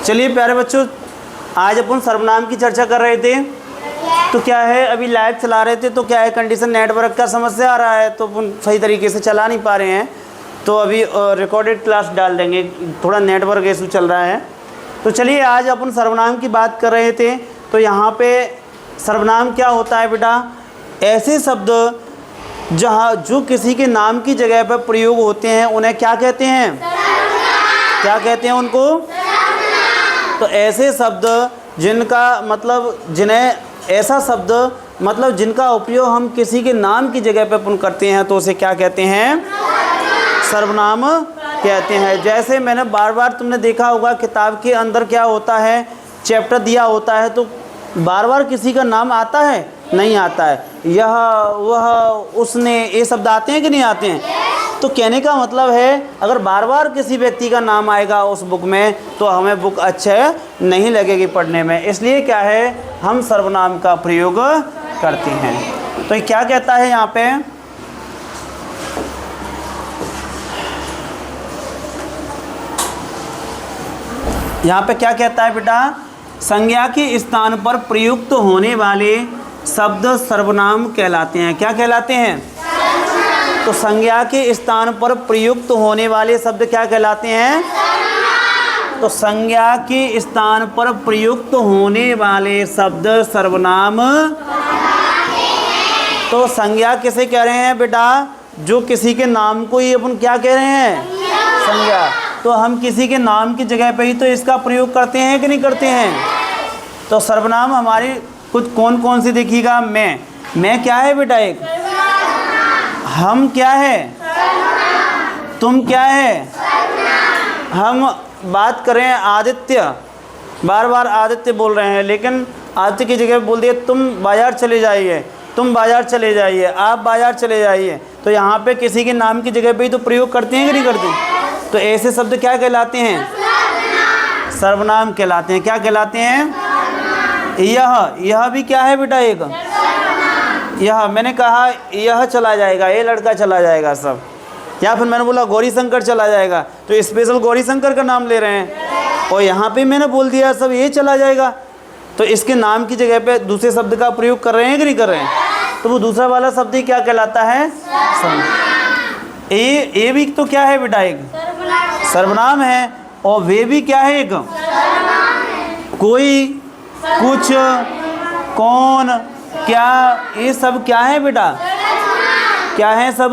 चलिए प्यारे बच्चों, आज अपन सर्वनाम की चर्चा कर रहे थे। तो क्या है, अभी लाइव चला रहे थे तो क्या है, कंडीशन नेटवर्क का समस्या आ रहा है तो अपन सही तरीके से चला नहीं पा रहे हैं। तो अभी रिकॉर्डेड क्लास डाल देंगे, थोड़ा नेटवर्क इशू चल रहा है। तो चलिए, आज अपन सर्वनाम की बात कर रहे थे। तो यहाँ पे सर्वनाम क्या होता है बेटा, ऐसे शब्द जो किसी के नाम की जगह पर प्रयोग होते हैं उन्हें क्या कहते हैं, क्या कहते हैं उनको। तो ऐसे शब्द जिनका मतलब जिनका उपयोग हम किसी के नाम की जगह पर अपन करते हैं तो उसे क्या कहते हैं, सर्वनाम कहते हैं। जैसे मैंने बार बार तुमने देखा होगा, किताब के अंदर क्या होता है, चैप्टर दिया होता है तो बार बार किसी का नाम आता है, नहीं आता है। यह, वह, उसने, ये शब्द आते हैं कि नहीं आते हैं। तो कहने का मतलब है, अगर बार बार किसी व्यक्ति का नाम आएगा उस बुक में तो हमें बुक अच्छा नहीं लगेगी पढ़ने में। इसलिए क्या है, हम सर्वनाम का प्रयोग करते हैं। तो ये क्या कहता है यहाँ पे, क्या कहता है बेटा, संज्ञा के स्थान पर प्रयुक्त होने वाले शब्द सर्वनाम कहलाते हैं। क्या कहलाते हैं, तो संज्ञा के स्थान पर प्रयुक्त होने वाले शब्द क्या कहलाते हैं, तो संज्ञा के स्थान पर प्रयुक्त होने वाले शब्द सर्वनाम। तो संज्ञा किसे कह रहे हैं बेटा, जो किसी के नाम को ही अपन क्या कह रहे हैं, संज्ञा। तो हम किसी के नाम की जगह पे ही तो इसका प्रयोग करते हैं कि नहीं करते हैं। तो सर्वनाम हमारी कुछ कौन कौन सी देखिएगा, मैं क्या है बेटा, एक हम क्या है, तुम क्या है। हम बात करें आदित्य, बार बार आदित्य बोल रहे हैं, लेकिन आदित्य की जगह बोल दिए तुम बाजार चले जाइए, तुम बाजार चले जाइए, आप बाजार चले जाइए। तो यहाँ पे किसी के नाम की जगह पे ही तो प्रयोग करते हैं कि नहीं करते। तो ऐसे शब्द क्या कहलाते हैं, सर्वनाम कहलाते हैं। क्या कहलाते हैं, यह भी क्या है बेटा, एक यह, मैंने कहा यह चला जाएगा, ये लड़का चला जाएगा सब, या फिर मैंने बोला गौरी शंकर चला जाएगा तो स्पेशल गौरी शंकर का नाम ले रहे हैं। और यहाँ पे मैंने बोल दिया सब ये चला जाएगा, तो इसके नाम की जगह पे दूसरे शब्द का प्रयोग कर रहे हैं कि नहीं कर रहे हैं। तो वो दूसरा वाला शब्द ही क्या कहलाता है, ये भी तो क्या है बेटा, एक सर्वनाम है। और वे भी क्या है, एक कोई, कुछ, कौन, क्या, ये सब क्या है बेटा, क्या है सब।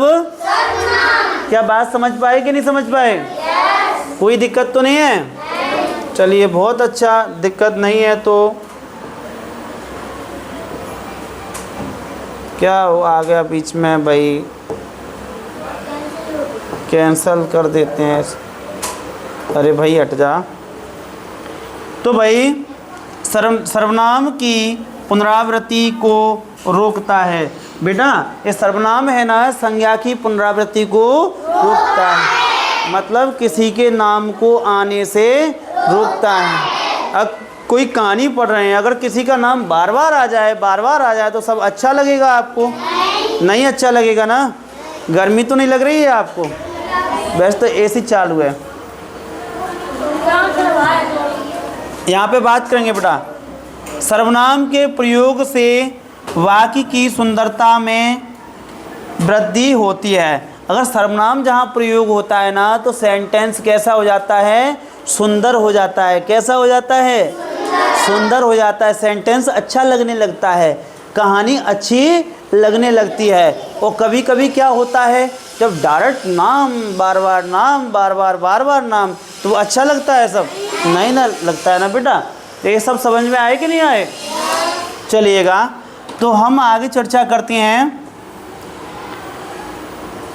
क्या बात समझ पाए कि नहीं समझ पाए, कोई दिक्कत तो नहीं है। चलिए बहुत अच्छा, दिक्कत नहीं है तो क्या हो आ गया बीच में भाई, कैंसल कर देते हैं। अरे भाई हट जा। तो भाई सर्वनाम की पुनरावृत्ति को रोकता है बेटा। ये सर्वनाम है ना, संज्ञा की पुनरावृत्ति को रोकता है, मतलब किसी के नाम को आने से रोकता है। अब कोई कहानी पढ़ रहे हैं, अगर किसी का नाम बार बार आ जाए तो सब अच्छा लगेगा आपको, नहीं अच्छा लगेगा ना। गर्मी तो नहीं लग रही है आपको, वैसे तो एसी चालू है। यहाँ पे बात करेंगे बेटा, सर्वनाम के प्रयोग से वाक्य की सुंदरता में वृद्धि होती है। अगर सर्वनाम जहाँ प्रयोग होता है ना तो सेंटेंस कैसा हो जाता है, सुंदर हो जाता है। कैसा हो जाता है, सुंदर हो जाता है। सेंटेंस अच्छा लगने लगता है, कहानी अच्छी लगने लगती है। और कभी कभी क्या होता है, जब डायरेक्ट नाम बार बार नाम, तो अच्छा लगता है, सब नहीं ना लगता है ना बेटा। तो ये सब समझ में आए कि नहीं आए, चलिएगा। तो हम आगे चर्चा करते हैं।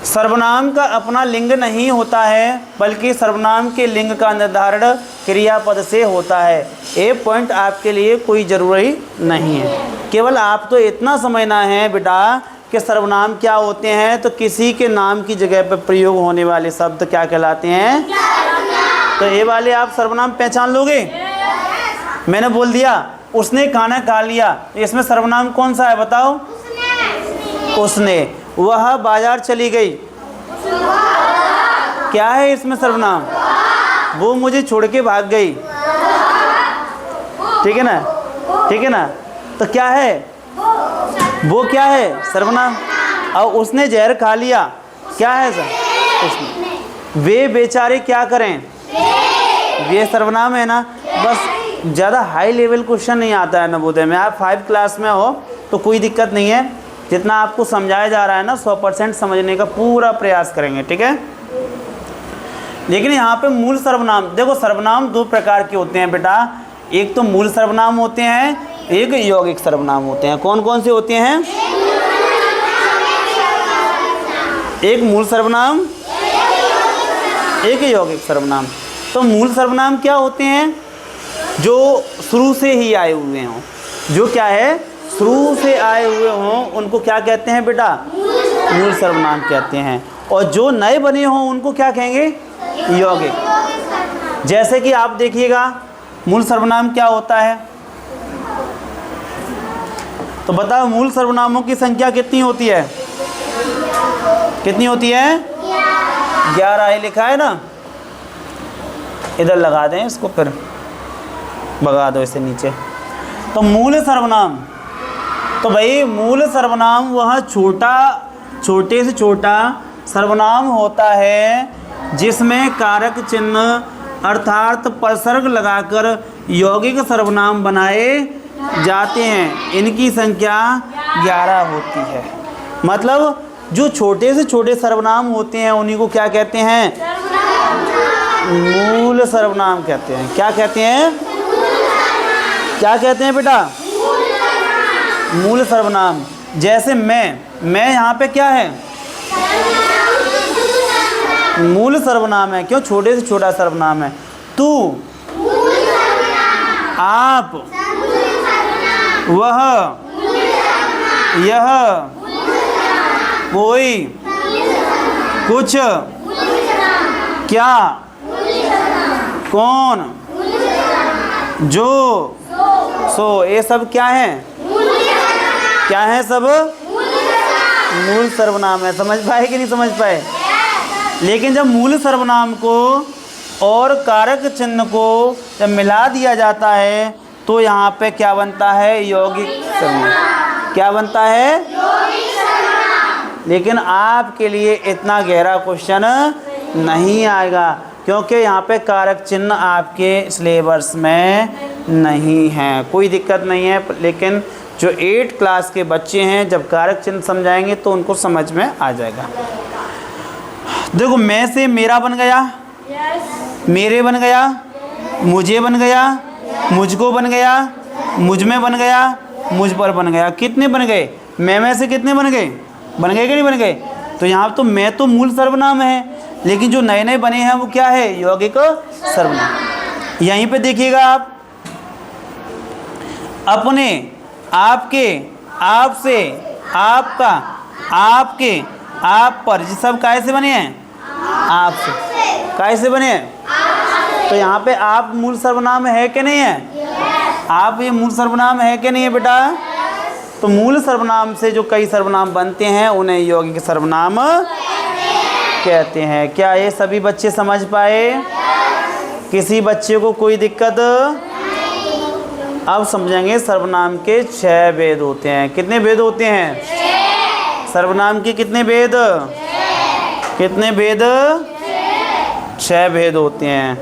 सर्वनाम का अपना लिंग नहीं होता है, बल्कि सर्वनाम के लिंग का निर्धारण क्रियापद से होता है। ये पॉइंट आपके लिए कोई ज़रूरी नहीं है, केवल आप तो इतना समझना है बेटा कि सर्वनाम क्या होते हैं। तो किसी के नाम की जगह पर प्रयोग होने वाले शब्द क्या कहलाते हैं। तो ये वाले आप सर्वनाम पहचान लोगे। मैंने बोल दिया उसने खाना खा लिया, इसमें सर्वनाम कौन सा है बताओ, उसने। वह बाजार चली गई, क्या है इसमें सर्वनाम, वो मुझे छोड़ के भाग गई, ठीक है ना, ठीक है ना। तो क्या है वो, क्या है सर्वनाम। और उसने जहर खा लिया, क्या है सर उसने, वे बेचारे क्या करें, ये सर्वनाम है ना। बस ज़्यादा हाई लेवल क्वेश्चन नहीं आता है नवोदय में। आप 5 क्लास में हो तो कोई दिक्कत नहीं है, जितना आपको समझाया जा रहा है ना 100% समझने का पूरा प्रयास करेंगे, ठीक है। लेकिन यहाँ पे मूल सर्वनाम देखो, सर्वनाम 2 प्रकार के होते हैं बेटा। एक तो मूल सर्वनाम होते हैं, एक यौगिक सर्वनाम होते हैं। कौन कौन से होते हैं? एक मूल सर्वनाम, एक यौगिक सर्वनाम। तो मूल सर्वनाम क्या होते हैं? जो शुरू से ही आए हुए हों, जो क्या है शुरू से आए हुए हों, उनको क्या कहते हैं बेटा? मूल सर्वनाम कहते हैं। और जो नए बने हों उनको क्या कहेंगे? यौगिक। जैसे कि आप देखिएगा मूल सर्वनाम क्या होता है, तो बताओ मूल सर्वनामों की संख्या कितनी होती है? कितनी होती है? 11 ही लिखा है ना, इधर लगा दें इसको, फिर भगा दो इसे नीचे। तो मूल सर्वनाम, तो भाई मूल सर्वनाम वह छोटे से छोटा सर्वनाम होता है जिसमें कारक चिन्ह अर्थात प्रसर्ग लगाकर यौगिक सर्वनाम बनाए जाते हैं। इनकी संख्या 11 होती है। मतलब जो छोटे से छोटे सर्वनाम होते हैं उन्हीं को क्या कहते हैं? मूल सर्वनाम कहते हैं। क्या कहते हैं? क्या कहते हैं बेटा? मूल सर्वनाम। जैसे मैं यहाँ पे क्या है? मूल सर्वनाम है। क्यों? छोटे से छोटा सर्वनाम है। तू, आप, वह, यह, कोई, कुछ, क्या, कौन, जो, सो, ये सब क्या है? क्या है? सब मूल सर्वनाम है। समझ पाए कि नहीं समझ पाए? लेकिन जब मूल सर्वनाम को और कारक चिन्ह को जब मिला दिया जाता है तो यहाँ पे क्या बनता है? यौगिक सर्वनाम। क्या बनता है? लेकिन आपके लिए इतना गहरा क्वेश्चन नहीं आएगा, क्योंकि यहाँ पे कारक चिन्ह आपके सिलेबस में नहीं है। कोई दिक्कत नहीं है, लेकिन जो 8 क्लास के बच्चे हैं जब कारक चिन्ह समझाएंगे तो उनको समझ में आ जाएगा। देखो, मैं से मेरा बन गया, मेरे बन गया, मुझे बन गया, मुझको बन गया, मुझ में बन गया, मुझ पर बन गया। कितने बन गए? मैं से कितने बन गए? बन गए कि नहीं बन गए? तो यहाँ तो मैं तो मूल सर्वनाम है, लेकिन जो नए नए बने हैं वो क्या है? यौगिक सर्वनाम। यहीं पे देखिएगा आप, अपने, आपके, आपसे, आपका, आपके, आप पर, ये सब काय से बने हैं? आपसे। काय से बने हैं? तो यहाँ पे आप मूल सर्वनाम है कि नहीं है? आप ये मूल सर्वनाम है कि नहीं है बेटा? तो मूल सर्वनाम से जो कई सर्वनाम बनते हैं उन्हें यौगिक सर्वनाम कहते हैं। क्या ये सभी बच्चे समझ पाए? किसी बच्चे को कोई दिक्कत? अब समझेंगे सर्वनाम के 6 भेद होते हैं। कितने भेद होते हैं? सर्वनाम के कितने भेद? कितने भेद? 6 भेद होते हैं।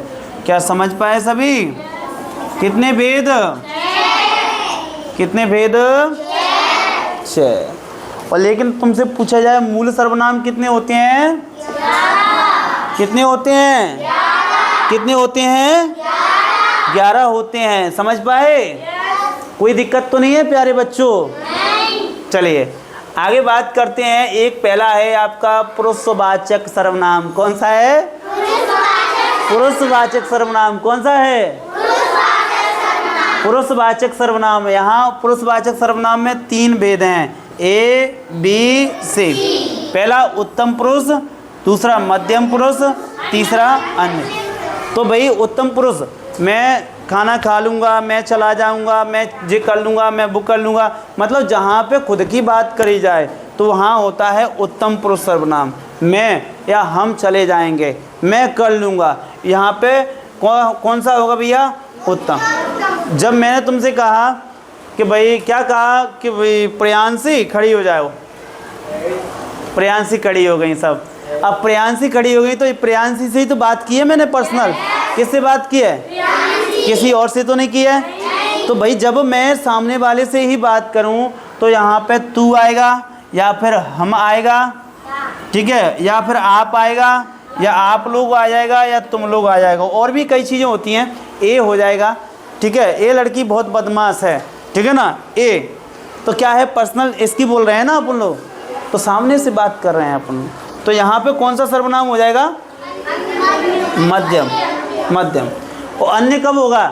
क्या समझ पाए सभी? कितने भेद? कितने भेद? 6। और लेकिन तुमसे पूछा जाए मूल सर्वनाम कितने होते हैं? कितने होते हैं? कितने होते हैं? 11 होते हैं। समझ पाए? कोई दिक्कत तो नहीं है प्यारे बच्चों? चलिए आगे बात करते हैं। एक पहला है आपका पुरुषवाचक सर्वनाम। कौन सा है? पुरुषवाचक सर्वनाम। कौन सा है? पुरुषवाचक सर्वनाम। यहाँ पुरुषवाचक सर्वनाम में 3 भेद हैं, ए, बी, सी। पहला उत्तम पुरुष, दूसरा मध्यम पुरुष, तीसरा अन्य। तो भाई उत्तम पुरुष, मैं खाना खा लूँगा, मैं चला जाऊँगा, मैं ये कर लूँगा, मैं वो कर लूँगा, मतलब जहाँ पे खुद की बात करी जाए तो वहाँ होता है उत्तम पुरुष सर्वनाम। मैं या हम चले जाएंगे, मैं कर लूँगा, यहाँ पे कौन सा होगा भैया? उत्तम। जब मैंने तुमसे कहा कि भाई, क्या कहा कि भाई प्रियांशी खड़ी हो जाओ, प्रियांशी खड़ी हो गई सब। अब प्रियांशी खड़ी हो गई तो प्रियांशी से ही तो बात की है मैंने पर्सनल। किससे बात की है? किसी और से तो नहीं की है। तो भाई जब मैं सामने वाले से ही बात करूं तो यहाँ पे तू आएगा या फिर हम आएगा, ठीक है, या फिर आप आएगा या आप लोग आ जाएगा या तुम लोग आ जाएगा। और भी कई चीज़ें होती हैं, ए हो जाएगा, ठीक है, ए लड़की बहुत बदमाश है, ठीक है ना, ए। तो क्या है, पर्सनल इसकी बोल रहे हैं ना अपन लोग, तो सामने से बात कर रहे हैं अपन लोग। तो यहाँ पे कौन सा सर्वनाम हो जाएगा? मध्यम, मध्यम। और अन्य कब होगा?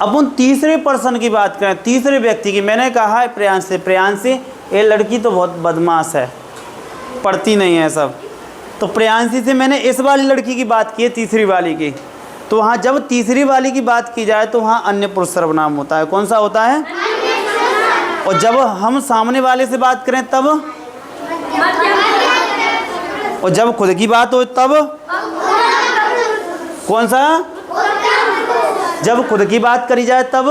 अपन तीसरे पर्सन की बात करें, तीसरे व्यक्ति की। मैंने कहा है प्रियांशी, प्रियांशी ये लड़की तो बहुत बदमाश है, पढ़ती नहीं है सब। तो प्रियांशी से मैंने इस वाली लड़की की बात की है, तीसरी वाली की। तो वहाँ जब तीसरी वाली की बात की जाए तो वहाँ अन्य पुरुष सर्वनाम होता है। कौन सा होता है? और जब हम सामने वाले से बात करें तब, और जब खुद की बात हो तब कौन सा? जब खुद की बात करी जाए तब,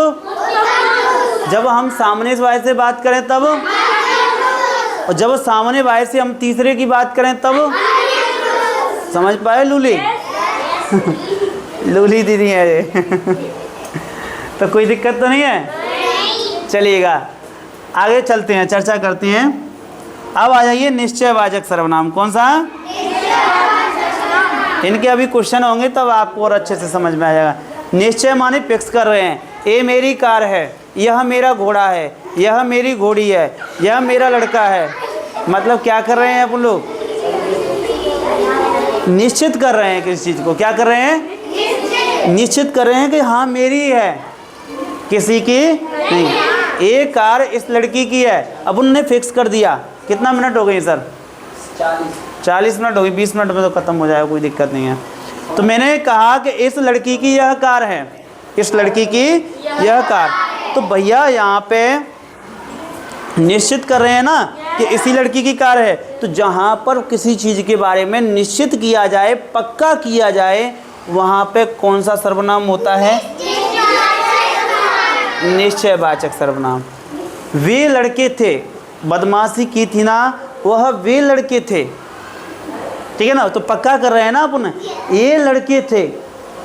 जब हम सामने वाले से बात करें तब, और जब सामने वाले से हम तीसरे की बात करें तब। समझ पाए लूली? लूली दीदी है ये। तो कोई दिक्कत तो नहीं है? चलिएगा आगे चलते हैं, चर्चा करते हैं। अब आ जाइए निश्चयवाचक सर्वनाम। कौन सा? इनके अभी क्वेश्चन होंगे तब आपको और अच्छे से समझ में आ जाएगा। निश्चय माने फिक्स कर रहे हैं। ये मेरी कार है, यह मेरा घोड़ा है, यह मेरी घोड़ी है, यह मेरा लड़का है। मतलब क्या कर रहे हैं अपन लोग? निश्चित कर रहे हैं किसी चीज़ को। क्या कर रहे हैं? निश्चित कर रहे हैं कि हाँ मेरी है, किसी की नहीं। ये कार इस लड़की की है। अब उनने फिक्स कर दिया। कितना मिनट हो गई सर? 40 मिनट हो गई। 20 मिनट में तो ख़त्म हो जाएगा, कोई दिक्कत नहीं है। तो मैंने कहा कि इस लड़की की यह कार है, इस लड़की की यह कार। तो भैया यहाँ पे निश्चित कर रहे हैं ना कि इसी लड़की की कार है। तो जहाँ पर किसी चीज़ के बारे में निश्चित किया जाए, पक्का किया जाए, वहाँ पे कौन सा सर्वनाम होता है? निश्चयवाचक सर्वनाम। वे लड़के थे, बदमाशी की थी ना, वह वे लड़के थे, ठीक है ना। तो पक्का कर रहे हैं ना अपन, ये लड़के थे,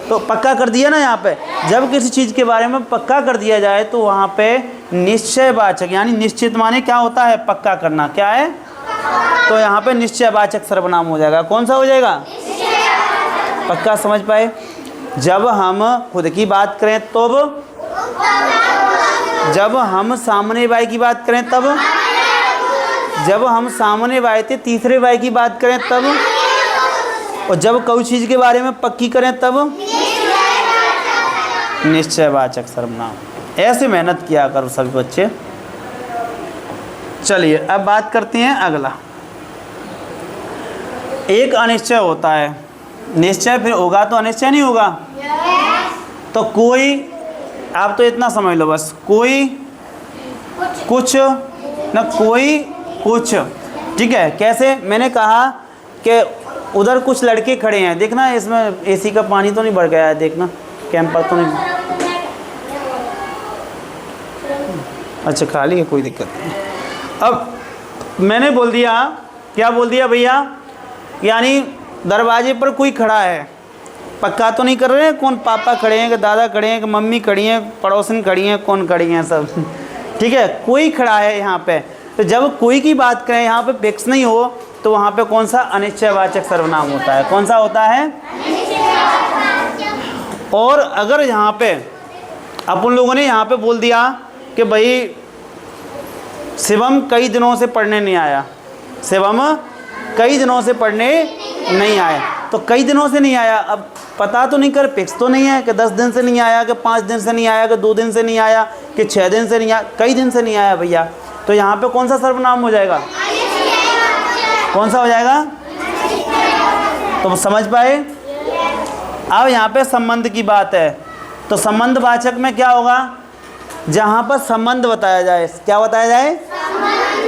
तो पक्का कर दिया ना। यहाँ पे जब किसी चीज़ के बारे में पक्का कर दिया जाए तो वहाँ पे निश्चयवाचक, यानी निश्चित माने क्या होता है? पक्का करना। क्या है? तो यहाँ पे निश्चयवाचक सर्वनाम हो जाएगा। कौन सा हो जाएगा? पक्का। समझ पाए? जब हम खुद की बात करें तब, जब हम सामने वाले की बात करें तब, जब हम सामने वाले थे तीसरे वाले की बात करें तब, और जब कोई चीज़ के बारे में पक्की करें तब निश्चयवाचक सर्वनाम। ऐसे मेहनत किया करो सभी बच्चे। चलिए अब बात करते हैं अगला। एक अनिश्चय होता है, निश्चय फिर होगा तो अनिश्चय नहीं होगा। तो कोई, आप तो इतना समझ लो बस, कोई कुछ ना कोई कुछ, ठीक है। कैसे? मैंने कहा कि उधर कुछ लड़के खड़े हैं, देखना इसमें एसी का पानी तो नहीं भर गया है, देखना कैंपर तो नहीं। अच्छा खाली है, कोई दिक्कत नहीं। अब मैंने बोल दिया, क्या बोल दिया भैया? यानी दरवाजे पर कोई खड़ा है, पक्का तो नहीं कर रहे हैं कौन, पापा खड़े हैं कि दादा खड़े हैं कि मम्मी खड़ी हैं, पड़ोसन खड़ी हैं, कौन खड़ी हैं, सब ठीक है। कोई खड़ा है यहाँ पे। तो जब कोई की बात करें यहाँ पे फिक्स नहीं हो तो वहाँ पे कौन सा? अनिश्चयवाचक सर्वनाम होता है। कौन सा होता है? और अगर यहाँ पे अपन लोगों ने यहाँ पे बोल दिया कि भाई शिवम कई दिनों से पढ़ने नहीं आया, शिवम कई दिनों से पढ़ने नहीं आया, तो कई दिनों से नहीं आया, अब पता तो नहीं कर, फिक्स तो नहीं है कि 10 दिन से नहीं आया, कि 5 दिन से नहीं आया, कि 2 दिन से नहीं आया, कि 6 दिन से नहीं आया, कई दिन से नहीं आया भैया। तो यहाँ पे कौन सा सर्वनाम हो जाएगा? कौन सा हो जाएगा? तो समझ पाए? अब यहाँ पे संबंध की बात है, तो संबंधवाचक में क्या होगा? जहाँ पर संबंध बताया जाए। क्या बताया जाए?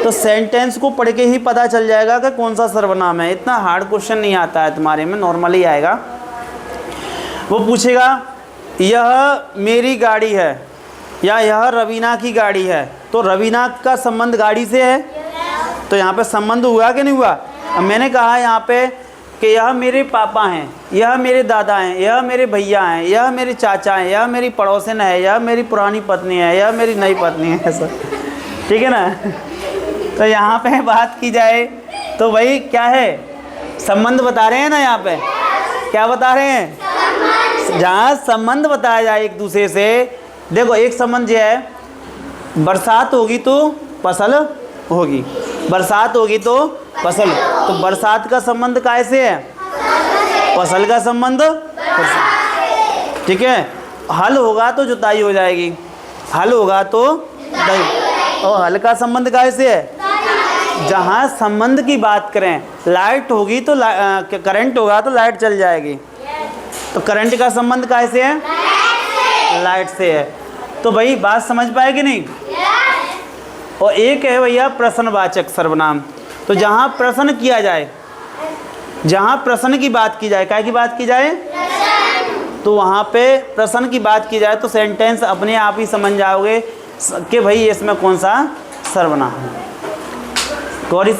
तो सेंटेंस को पढ़ के ही पता चल जाएगा कि कौन सा सर्वनाम है। इतना हार्ड क्वेश्चन नहीं आता है तुम्हारे में, नॉर्मली आएगा। वो पूछेगा यह मेरी गाड़ी है, या यह रवीना की गाड़ी है, तो रवीना का संबंध गाड़ी से है, तो यहाँ पे संबंध हुआ कि नहीं हुआ। अब मैंने कहा यहाँ पे कि यह मेरे पापा हैं, यह मेरे दादा हैं, यह मेरे भैया हैं, यह मेरे चाचा हैं, यह मेरी पड़ोसन है, यह मेरी पुरानी पत्नी है, यह मेरी नई पत्नी है, ऐसा ठीक है ना। तो यहाँ पे बात की जाए तो वही क्या है, संबंध बता रहे हैं ना। यहाँ पे क्या बता रहे हैं, जहाँ संबंध बताया जाए एक दूसरे से। देखो एक संबंध ये है, बरसात होगी तो फसल होगी, बरसात होगी तो फसल, तो बरसात का संबंध कैसे है, फसल का संबंध, ठीक है। हल होगा तो जुताई हो जाएगी, हल होगा तो जुताई, और हल का संबंध कैसे है, जहाँ संबंध की बात करें, लाइट होगी तो करंट होगा तो लाइट चल जाएगी, तो करंट का संबंध कैसे है, लाइट से है। तो भाई बात समझ पाए कि नहीं। और एक है भैया प्रश्नवाचक सर्वनाम, तो जहाँ प्रश्न किया जाए, जहाँ प्रश्न की बात की जाए, क्या की बात की जाए, तो वहाँ पे प्रश्न की बात की जाए तो सेंटेंस अपने आप ही समझ जाओगे कि भाई इसमें कौन सा सर्वनाम है। गौरी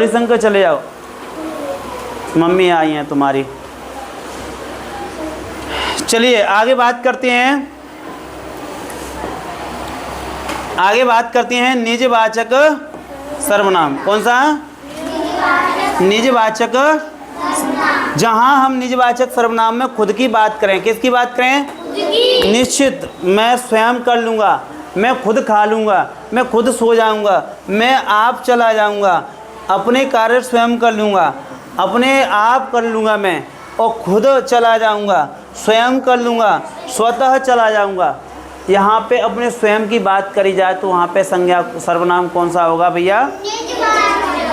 शंकर चले जाओ, मम्मी आई हैं तुम्हारी। चलिए आगे बात करते हैं, आगे बात करते हैं निजवाचक सर्वनाम। कौन सा, निजवाचक, जहां हम निजवाचक सर्वनाम में खुद की बात करें, किसकी बात करें, निश्चित, मैं स्वयं कर लूँगा, मैं खुद खा लूँगा, मैं खुद सो जाऊँगा, मैं आप चला जाऊँगा, अपने कार्य स्वयं कर लूँगा, अपने आप कर लूँगा मैं, और खुद चला जाऊँगा, स्वयं कर लूँगा, स्वतः चला जाऊँगा। यहाँ पे अपने स्वयं की बात करी जाए तो वहाँ पे संज्ञा सर्वनाम कौन सा होगा भैया,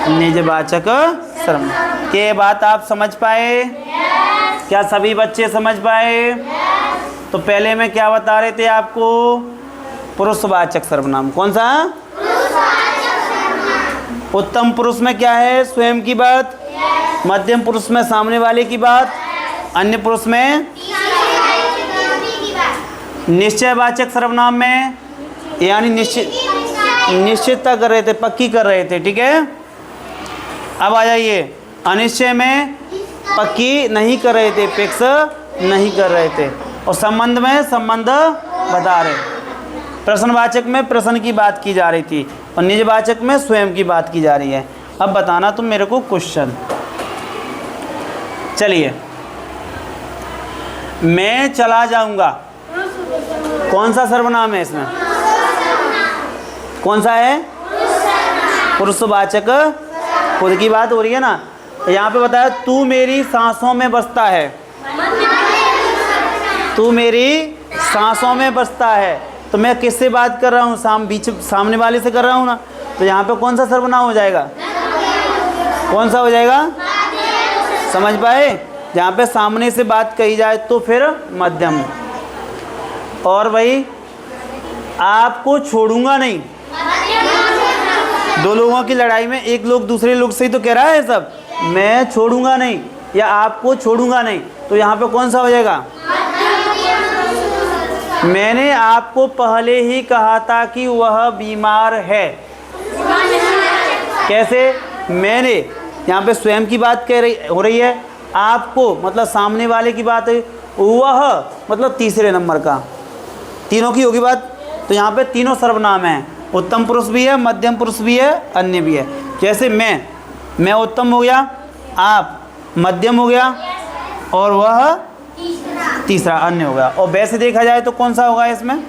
निजवाचक सर्वनाम। ये बात आप समझ पाए, क्या सभी बच्चे समझ पाए। तो पहले में क्या बता रहे थे आपको, पुरुषवाचक सर्वनाम। कौन सा, उत्तम पुरुष में क्या है, स्वयं की बात, मध्यम पुरुष में सामने वाले की बात, अन्य पुरुष में निश्चयवाचक सर्वनाम में यानी निश्चितता कर रहे थे, पक्की कर रहे थे, ठीक है। अब आ जाइए, अनिश्चय में पक्की नहीं कर रहे थे, फिक्स नहीं कर रहे थे, और संबंध में संबंध बता रहे। प्रश्नवाचक में प्रश्न की बात की जा रही थी और निजवाचक में स्वयं की बात की जा रही है। अब बताना तुम मेरे को क्वेश्चन। चलिए, मैं चला जाऊंगा, कौन सा सर्वनाम है इसमें, कौन सा है, पुरुषवाचक, खुद की बात हो रही है ना। यहाँ पे बताया तू मेरी सांसों में बसता है, तू मेरी सांसों में बसता है, तो मैं किससे बात कर रहा हूँ, सामने वाले से कर रहा हूँ ना। तो यहाँ पे कौन सा सर्वनाम हो जाएगा, कौन सा हो जाएगा, समझ पाए। जहाँ पे सामने से बात कही जाए तो फिर मध्यम। और भाई आपको छोड़ूंगा नहीं, दो लोगों की लड़ाई में एक लोग दूसरे लोग से ही तो कह रहा है सब, मैं छोड़ूंगा नहीं या आपको छोड़ूंगा नहीं, तो यहाँ पे कौन सा हो जाएगा, मैंने आपको पहले ही कहा था कि वह बीमार है। कैसे, मैंने, यहाँ पे स्वयं की बात हो रही है, आपको मतलब सामने वाले की बात है, वह मतलब तीसरे नंबर का, तीनों की होगी बात। तो यहाँ पे तीनों सर्वनाम हैं, उत्तम पुरुष भी है, मध्यम पुरुष भी है, अन्य भी है। जैसे मैं उत्तम हो गया, आप मध्यम हो गया, और वह तीसरा अन्य हो गया। और वैसे देखा जाए तो कौन सा होगा इसमें,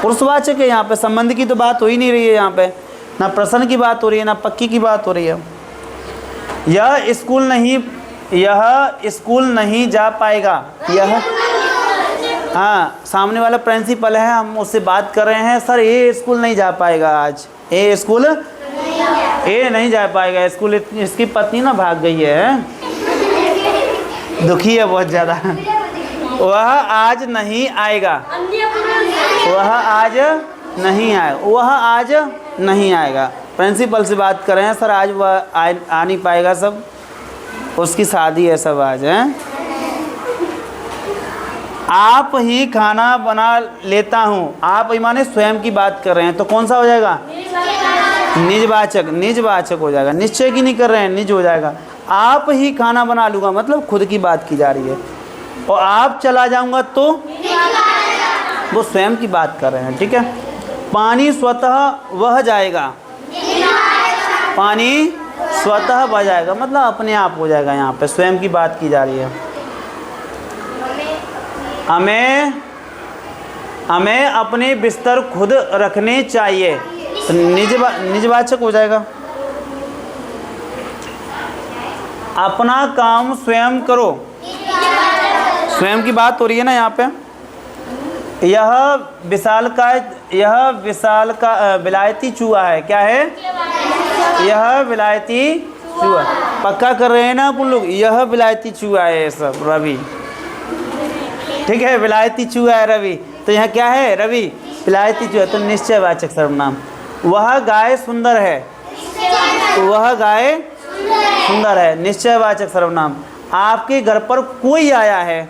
पुरुषवाचक है। यहाँ पे संबंध की तो बात हो ही नहीं रही है, यहाँ पे ना प्रश्न की बात हो रही है ना पक्की की बात हो रही है। यह स्कूल नहीं जा पाएगा, यह, हाँ सामने वाला प्रिंसिपल है, हम उससे बात कर रहे हैं, सर ये स्कूल नहीं जा पाएगा आज, ये स्कूल ये नहीं जा पाएगा स्कूल, इसकी पत्नी ना भाग गई है, दुखी है बहुत ज़्यादा, वह आज नहीं आएगा, वह आज नहीं आएगा, वह आज नहीं आएगा। प्रिंसिपल से बात कर रहे हैं, सर आज वह आ नहीं पाएगा, सब उसकी शादी है सब आज है। आप ही खाना बना लेता हूँ। आप ही माने स्वयं की बात कर रहे हैं, तो कौन सा हो जाएगा? निजवाचक। निजवाचक हो जाएगा, निश्चय की नहीं कर रहे हैं, निज हो जाएगा। आप ही खाना बना लूँगा मतलब खुद की बात की जा रही है। और आप चला जाऊँगा तो वो स्वयं की बात कर रहे हैं, ठीक है। पानी स्वतः बह जाएगा। पानी स्वतः बह जाएगा मतलब अपने आप हो जाएगा, यहाँ पे स्वयं की बात की जा रही है। हमें अपने बिस्तर खुद रखने चाहिए, तो निजवाचक हो जाएगा। अपना काम स्वयं करो, स्वयं की बात हो रही है ना यहाँ पे। यह विलायती चूहा है। क्या है? यह विलायती चूहा। पक्का कर रहे हैं ना अपन लोग, यह विलायती चूहा है ये सब। रवि, ठीक है, विलायती चूहा है रवि। तो यहाँ क्या है? रवि विलायती चूहा, तो निश्चयवाचक सर्वनाम। वह गाय सुंदर है। वह गाय सुंदर है, निश्चयवाचक सर्वनाम। आपके घर पर कोई आया है,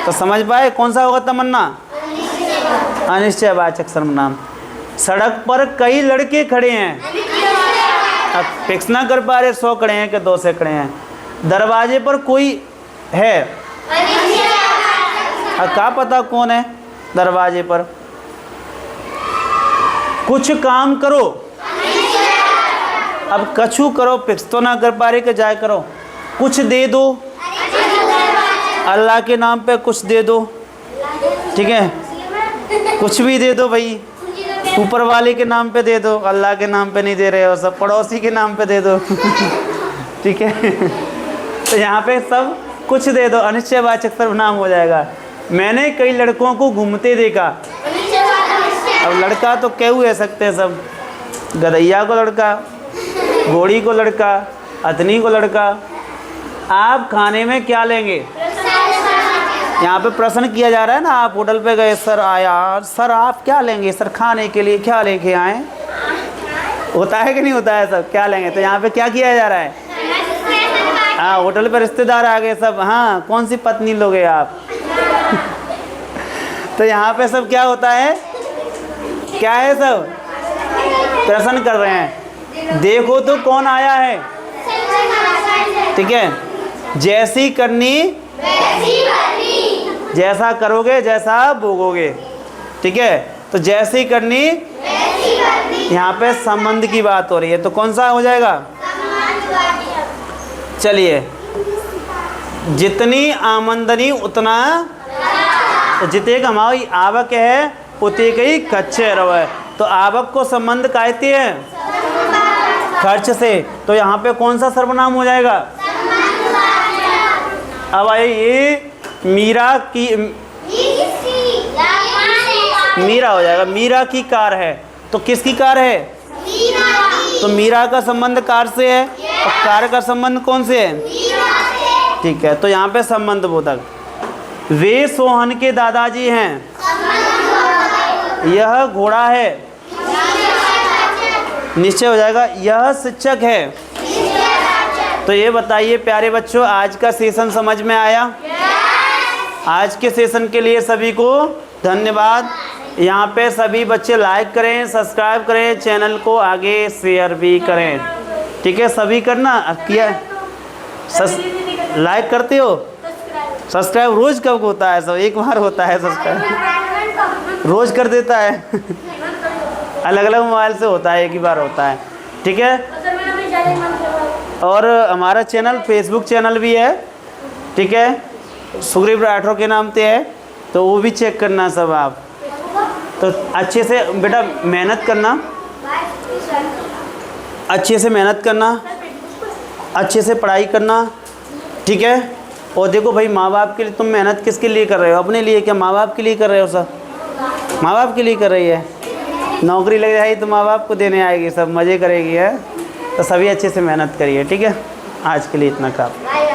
तो समझ पाए कौन सा होगा? तमन्ना, अनिश्चयवाचक सर्वनाम। सड़क पर कई लड़के खड़े हैं। अब फिक्स ना कर पा रहे 100 खड़े हैं कि 2 से खड़े हैं। दरवाजे पर कोई है, अब क्या पता कौन है दरवाजे पर। कुछ काम करो, अब कछु करो फिक्स तो ना कर पा रहे कि जाए करो। कुछ दे दो, अल्लाह के नाम पे कुछ दे दो, ठीक है, कुछ भी दे दो भाई, ऊपर वाले के नाम पे दे दो, अल्लाह के नाम पे नहीं दे रहे हो, सब पड़ोसी के नाम पे दे दो ठीक है। तो यहाँ पे सब कुछ दे दो, अनिश्चयवाचक सर्वनाम हो जाएगा। मैंने कई लड़कों को घूमते देखा। अब लड़का तो क्या हुए सकते हैं सब, गधैया को लड़का, घोड़ी को लड़का, अतनी को लड़का। आप खाने में क्या लेंगे? यहाँ पे प्रश्न किया जा रहा है ना, आप होटल पे गए, सर आया, सर आप क्या लेंगे? सर खाने के लिए क्या लेके आए? होता है कि नहीं होता है सब, क्या लेंगे? तो यहाँ पे क्या किया जा रहा है? हाँ, होटल पे रिश्तेदार आ गए सब, हाँ कौन सी पत्नी लोगे आप तो यहाँ पे सब क्या होता है? क्या है? सब प्रश्न कर रहे हैं। देखो तो कौन आया है, ठीक है। जैसी करनी जैसा करोगे जैसा भोगोगे, ठीक है। तो जैसी करनी यहाँ पे संबंध की बात हो रही है, तो कौन सा हो जाएगा? चलिए, जितनी आमदनी उतना, तो जिते कमाई आवक है उते कई कच्चे रवे। तो आवक को संबंध कहते हैं खर्च से, तो यहाँ पे कौन सा सर्वनाम हो जाएगा? अब आइए, मीरा की, मीरा हो जाएगा। मीरा की कार है, तो किसकी कार है? तो मीरा का संबंध कार से है, और कार का संबंध कौन से है? ठीक है, तो यहाँ पे संबंध बोधक। वे सोहन के दादाजी हैं। यह घोड़ा है, निश्चय हो जाएगा। यह शिक्षक है। तो ये बताइए प्यारे बच्चों, आज का सेशन समझ में आया? आज के सेशन के लिए सभी को धन्यवाद। यहाँ पे सभी बच्चे लाइक करें, सब्सक्राइब करें, चैनल को आगे शेयर भी करें, ठीक है। सभी करना किया, लाइक करते हो? सब्सक्राइब रोज़ कब होता है? सब एक बार होता है सब्सक्राइब, रोज़ कर देता है अलग अलग मोबाइल से होता है, एक ही बार होता है, ठीक है। और हमारा चैनल फेसबुक चैनल भी है, ठीक है, सुग्रीव राठौर के नाम से है, तो वो भी चेक करना सब आप। तो अच्छे से बेटा मेहनत करना, अच्छे से मेहनत करना, अच्छे से पढ़ाई करना, ठीक है। और देखो भाई, माँ बाप के लिए तुम मेहनत किसके लिए कर रहे हो? अपने लिए। क्या माँ बाप के लिए कर रहे हो? सब माँ बाप के लिए कर रही है। नौकरी लग जाएगी तो माँ बाप को देने आएगी, सब मज़े करेगी है। तो सभी अच्छे से मेहनत करिए, ठीक है। आज के लिए इतना काफ़ी।